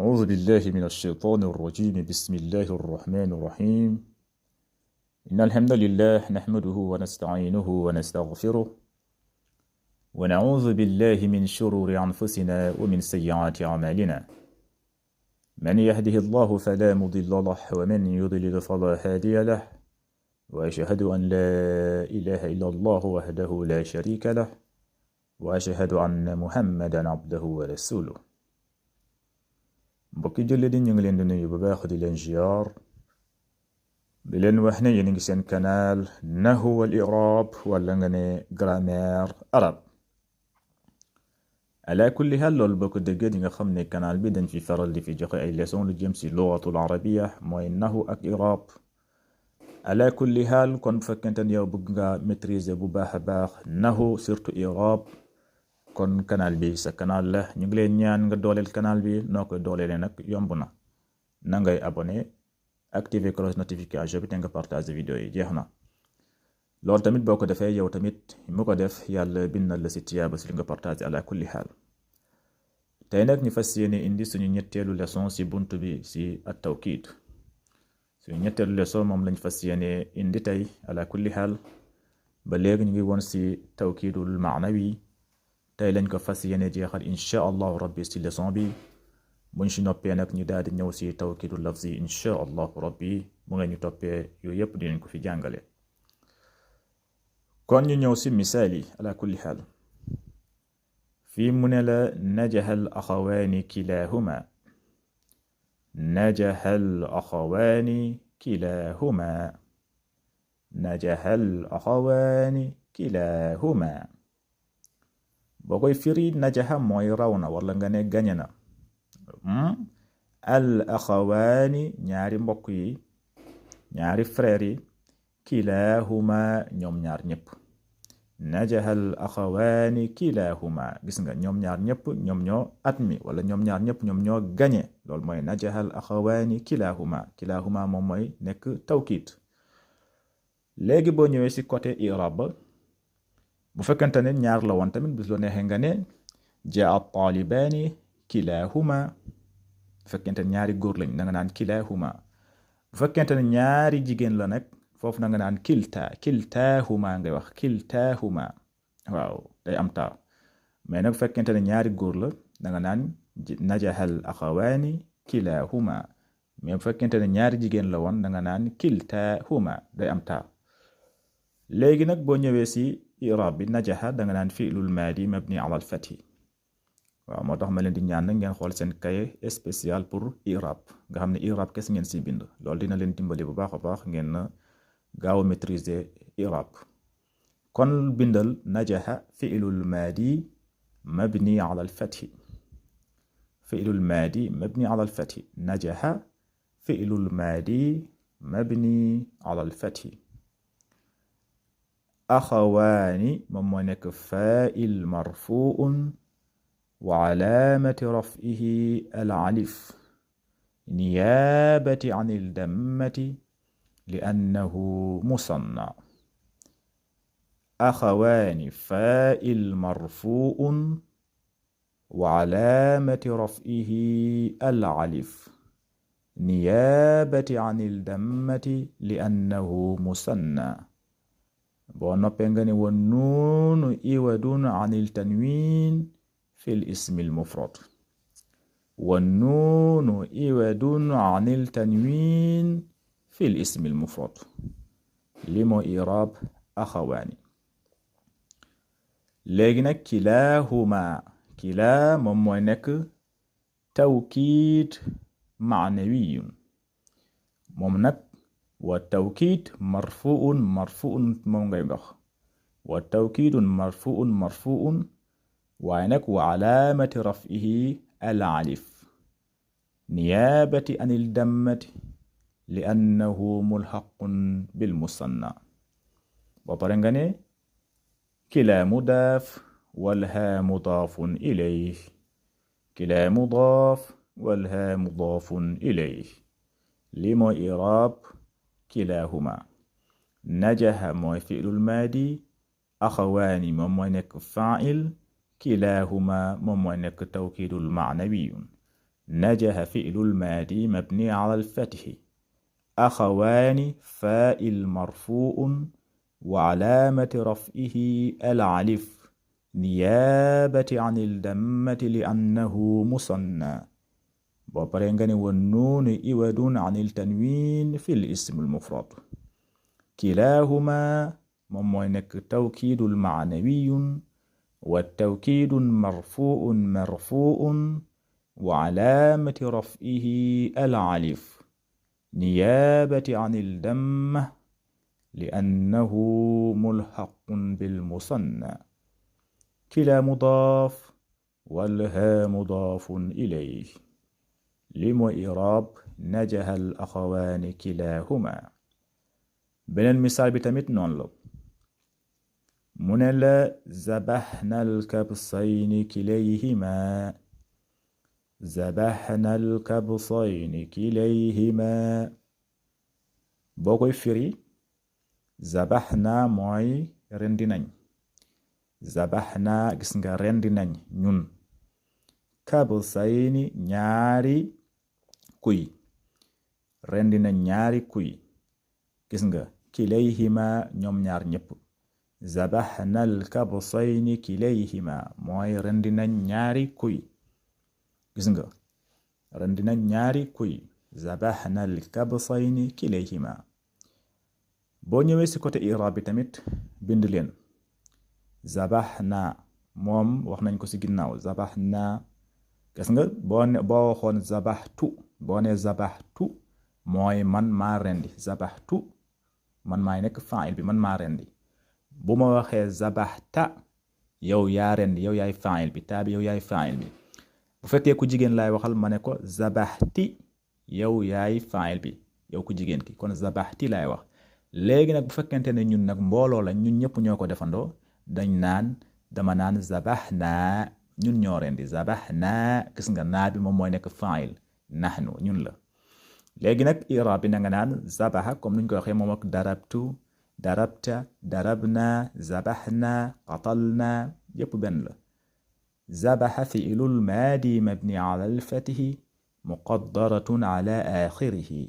أعوذ بالله من الشيطان الرجيم. بسم الله الرحمن الرحيم. إن الحمد لله نحمده ونستعينه ونستغفره ونعوذ بالله من شرور أنفسنا ومن سيئات أعمالنا. من يهده الله فلا مضل له ومن يضلل فلا هادي له، وأشهد أن لا إله إلا الله وحده لا شريك له، وأشهد أن محمدا عبده ورسوله. mbokki jullit yi ñu ngi leen di nuyu bu baax di leen ziar di leen wax ne yéen a ngi seen canal nahwu wal i'rab wala nga ne grammaire arabe. ala kulli hal loolu boo ko déggee di nga xam ne canal bi dañ fi faral di fi joxe ay leçon lu jëm si lugatul arabiya mooy nahwu ak i'rab. ala kulli hal kon bu fekkente ne yow bëgg nga maîtriser bu baax a baax nahwu surtout i'rab, kon canal bi sa canal la. ñu ngi leen ñaan nga dooleel canal bi. noo koy dooleele nag yomb na ngay abonné, activer cloche notification bi te nga partager vidéo yi, jeex na. loolu tamit boo ko defee yow tamit mu ko def yàlla bindal la si tiyaaba si li nga partager ala kulli xaal. tey nag ñu fas yéene indi suñu ñetteelu leçon si bunt bi si at tawkiid. suñu ñetteelu leçon moom lañ fas yéene indi tey ala kulli xaal. ba léegi ñu ngi woon si tawkiidul maanawi. tey lañ ko fas yéene jeexal insha allahu rabbi si leçon bi. buñ si noppee nag ñu daal di ñëw si tawkiidu lafzi insha allahu rabbi. mu ngeen ñu toppee yooyu yëpp dinañ ko fi jàngale. kon ñu ñëw si misaal yi ala kulli xaal. fii mu ne la najaha al axawaani kilahuma. najaha al axawaani kilahuma. najaha al axawaani kilahuma. boo koy firi najaha mooy raw na wala nga ne gañe na. al axawaani ñaari mbokk yi, ñaari frère yi, kilahuma ñoom ñaar ñëpp. najaha al axawaani kilahuma, gis nga ñoom ñaar ñëpp ñoom ñoo admis wala ñoom ñaar ñëpp ñoom ñoo gañe. loolu mooy najaha al axawaani kilahuma. kilahuma moom mooy nekk tawkiid. léegi boo ñëwee si côté i'rab bu fekkente ne ñaar la woon tamit bis loo neexee nga ne jaa taalibaani kilahuma. bu fekkente ne ñaari góor lañ da nga naan kilahuma. bu fekkente ne ñaari jigéen la nag foofu da nga naan kiltaahuma ngay wax kiltaahuma. waaw day am taa. mais nag bu fekkente ne ñaari góor la da nga naan najahal axawaani kilahuma. mais bu fekkente ne ñaari jigéen la woon da nga naan kiltaahuma, day am taa. léegi nag boo ñëwee si i'rab bi najaha da nga naan fi'lul maadi mabni ala al fathi. waaw moo tax ma leen di ñaan nag ngeen xool seen cahier spécial pour i'rab nga xam ne i'rab kese ngeen si bind. loolu dina leen dimbali bu baax a baax ngeen gaaw a maîtriser i'rab. kon bindal najaha fi'lul maadi mabni ala al fathi. fi'lul maadi mabni ala al fathi. najaha fi'lul maadi mabni ala al fathi. axawaani moom moo nekk faa'il marfuun wa calaamati raf'ihi al alif niyaabati an il dammati li annahu musanna. axawaani faa'il marfuun wa calaamati raf'ihi al alif niyaabati an il dammati li annahu musanna. boo noppee nga ne wan nuunu iwadun anil tanwin fil ismil mufrad. wan nuunu iwadun anil tanwin fil ismil mufrad. li moo i'rab axawaani. léegi nag kilahuma. kilaa moom mooy nekk tawkiid maanawiyun. moom nag wa tawkiid marfuun moom ngay wax. wa tawkiidun marfuun waaye nag wa calaamati raf'ihi al alif niyaabati anil dammati li annahu mulhaqun bil musanna. ba pare nga ne kilaa mudaaf wal haa mudaafun ilayh. kilaa mudaaf wal haa mudaafun ilayh. li mooy i'raab kilahuma. najaha mooy fi'lul maadi. axawaani moom mooy nekk faa'il. kilahuma moom mooy nekk tawkiidul maanawiyun. نجح فعل الماضي مبني على الفتح. أخوان فاعل مرفوع وعلامة رفعه الألف نيابة عن الضمة لأنه مثنى. بوبرنغاني والنون إود عن التنوين في الاسم المفرد. كلاهما مموينك توكيد المعنوي والتوكيد مرفوع وعلامة رفعه الألف نيابة عن الضمة لأنه ملحق بالمثنى. كلا مضاف والها مضاف إليه. لمؤراب نجح الأخوان كلاهما. beneen misaal bi tamit noonu la mu ne la zabaxna alkabsayni kilayhima. zabaxna alkabsayni kilayhima boo koy firi zabaxna mooy rendi nañ. zabaxna gis nga rendi nañ ñun. kabsayni ñaari kuy. rendi nañ ñaari kuy gis nga kilayhima ñoom ñaar ñépp. zabaxna alkabsayni kilayhima mooy rendi nañ ñaari kuy gis nga rendi nañ ñaari kuy. zabaxna alkabsayni kilayhima. boo ñëwee ci côté i'raab bi tamit bind leen zabaxna moom wax nañ ko ci ginnaaw. zabaxna gis nga boo waxoon zabaxtu boo ne zabaxtu mooy man maa rendi. zabaxtu man maay nekk fa'il bi man maa rendi. bu ma waxee zabaxta yow yaa rendi yow yaay fa'il bi taa bi yow yaay fa'il bi. bu fekkee ku jigéen laay waxal ma ne ko zabaxti yow yaay fa'il bi yow ku jigéen ki kon zabaxti laay wax. léegi nag bu fekkente ne ñun nag mbooloo lañ ñun ñëpp ñoo ko defandoo dañ naan dama naan zabaxna ñun ñoo rendi. zabaxna gis nga naa bi moom mooy nekk fa'il nahnu ñun la. léegi nag i'raab bi na nga naan zabaxa comme nuñ ko waxee moom ak darabtu darabta darabna zabaxna qatalna yépp benn la. zabaxa fi'lul maadi mabni ala al-fathi muqaddaratun ala aaxirihi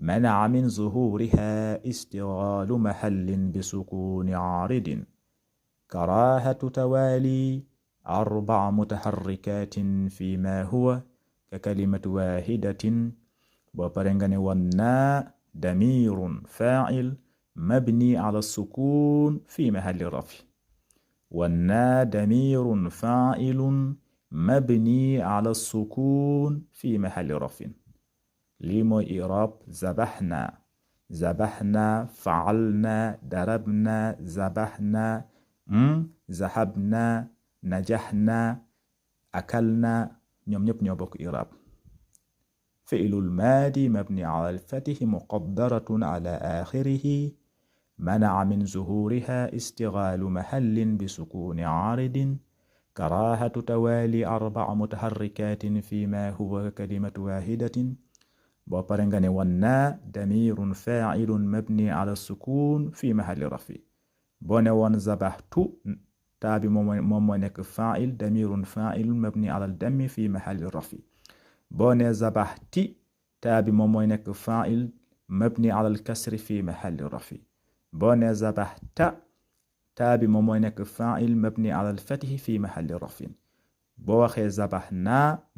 mana'a min zuhuriha istigaalu mahallin bisukuni aaridin karaahatu tawaali arba'a mutaharrikatin fima huwa ka kalimatu waahidatin. boo pare nga ne wannaa damirun fa'il mabni ala sukun fi mahalli rafi. wannaa damirun fa'ilun mabni ala sukun fi mahalli rafin. lii mooy i'raab zabaxna. zabaxna fa'alna darabna zabaxna zahabna najaxna akalna ñoom ñëpp ñoo bokk i'raab. فعل الماضي مبني على الفتح مقدرة على آخره منع من ظهورها استغلال محل بسكون عارض كراهة توالي 4 متحركات فيما هو كلمة واحدة. بوبرنغاني ونا ضمير فاعل مبني على السكون في محل رفع. بون ون زبحت تابي مومونك فاعل ضمير فاعل مبني على الدم في محل رفع. boo ne zabaxti taa bi moom mooy nekk fa'il mabni ala al-kasri fi mahalli rafi. boo ne zabaxta taa bi moom mooy nekk fa'il mabni ala al-fathi fi mahalli rafin. boo waxee zabaxna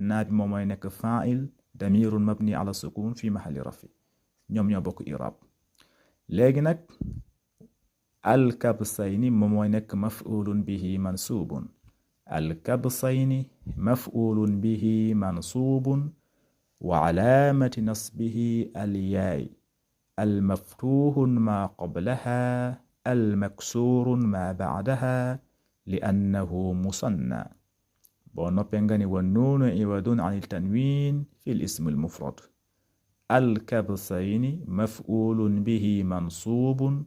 naa bi moom mooy nekk fa'il damirun mabni ala sukun fi mahalli rafi. ñoom ñoo bokk i'raab. léegi nag al-kabsayni moom mooy nekk maf'ulun bihi mansubun. الكبسين مفعول به منصوب وعلامة نصبه الياء المفتوح ما قبلها المكسور ما بعدها لأنه مثنى. بونوبنغاني والنون عوض عن التنوين في الاسم المفرد. الكبسين مفعول به منصوب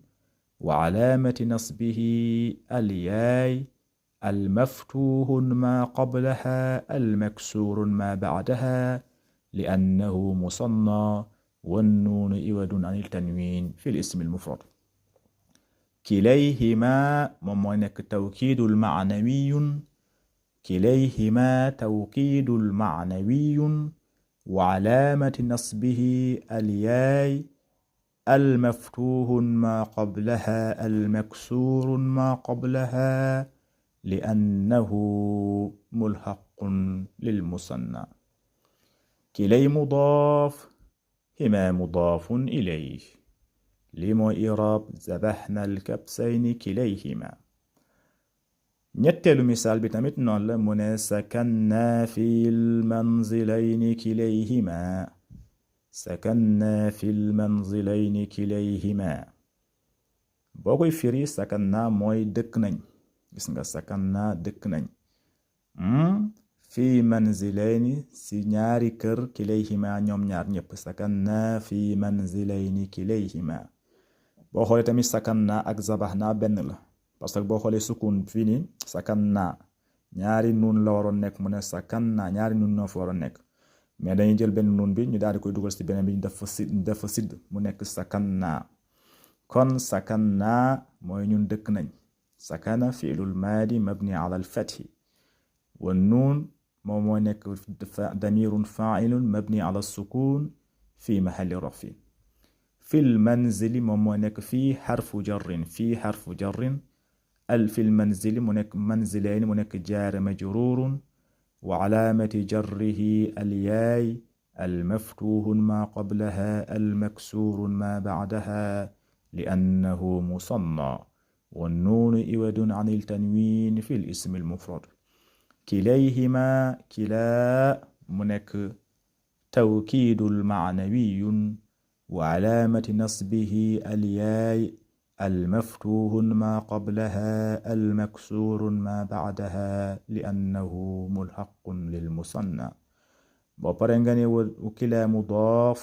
وعلامة نصبه الياء المفتوح ما قبلها المكسور ما بعدها لأنه مثنى والنون عوض عن التنوين في الاسم المفرد. كليهما ممونك توكيد المعنوي. كليهما توكيد المعنوي وعلامة نصبه الياء المفتوح ما قبلها المكسور ما قبلها لأنه ملحق للمثنى كلي مضاف هما مضاف إليه لما إعراب ذبحنا الكبسين كليهما ñetteelu misaal bi tamit noonu la mu ne sakanna fil manzilayni kilayhima sakanna fil manzilayni kilayhima boo koy firi sakanna mooy dëkk nañ gis nga sakanna dëkk nañ fi manzilayni si ñaari kër kilayhima ñoom ñaar ñëpp sakanna fi manzilayni kilayhima boo xoolee tamit sakanna ak zabaxna benn la parce que boo xoolee sukun fii nii sakanna ñaari nun la waroon nekk mu ne sakanna ñaari nun noo fa waroon nekk mais dañuy jël benn nun bi ñu daal di koy dugal si beneen bi ñu def fa sidd mu nekk sakanna kon sakanna mooy ñun dëkk nañ sakana fi'lul maadi mabni ala al-fathi wa nun moom moo nekk damirun fa'ilun mabni ala sukun fi mahalli rafi fil manzili moom moo nekk fii xarfu jarrin في المنزل منك منزلين منك جار مجرور وعلامة جره الياء المفتوح ما قبلها المكسور ما بعدها لأنه مصنع والنون إود عن التنوين في الاسم المفرد كليهما كلا منك توكيد المعنوي وعلامة نصبه الياء المفتوح ما قبلها المكسور ما بعدها لأنه ملحق للمثنى بابرنغاني وكلا مضاف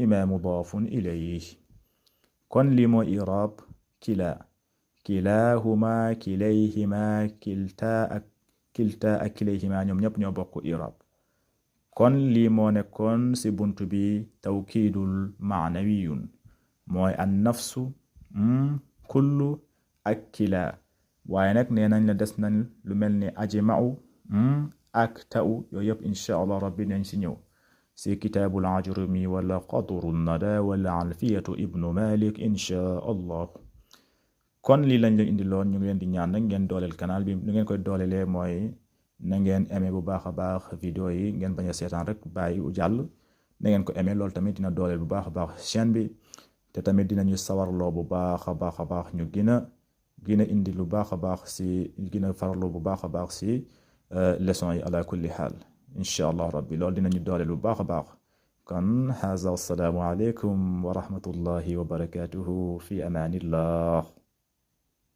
هما مضاف إليه كن لمو إعراب كلا كلاهما كليهما كلتا كليهما ñoom ñëpp ñoo bokk إعراب كن لمو نكون سبنت بي توكيد معنوي mooy النفس kullu ak kila waaye nag nee nañ la des nañ lu mel ni ajma'u ak ta'u yooyu yëpp insha allah rabbi nañ si ñëw si kitaabul ajrumi wala qadru nada wala alfiyatu ibnu malik insha allah kon lii lañ leen indi loon ñu ngi leen di ñaan nag ngeen dooleel canal bi nu ngeen koy doolelee mooy na ngeen aimé bu baax a baax vidéo yi ngeen bañ a seetaan rek bàyyi u jàll na ngeen ko aimé loolu tamit dina dooleel bu baax a baax chaîne bi te tamit dinañu sawarloo bu baax a baax ñu gën a indi lu baax a baax si gën a farloo bu baax a baax si leçon yi ala kulli xaal insha allah rabbi loolu dinañu doole lu baax a baax kon haza wassalaamu aleykum wa rahmatullahi wa barakatuhu fi amanillah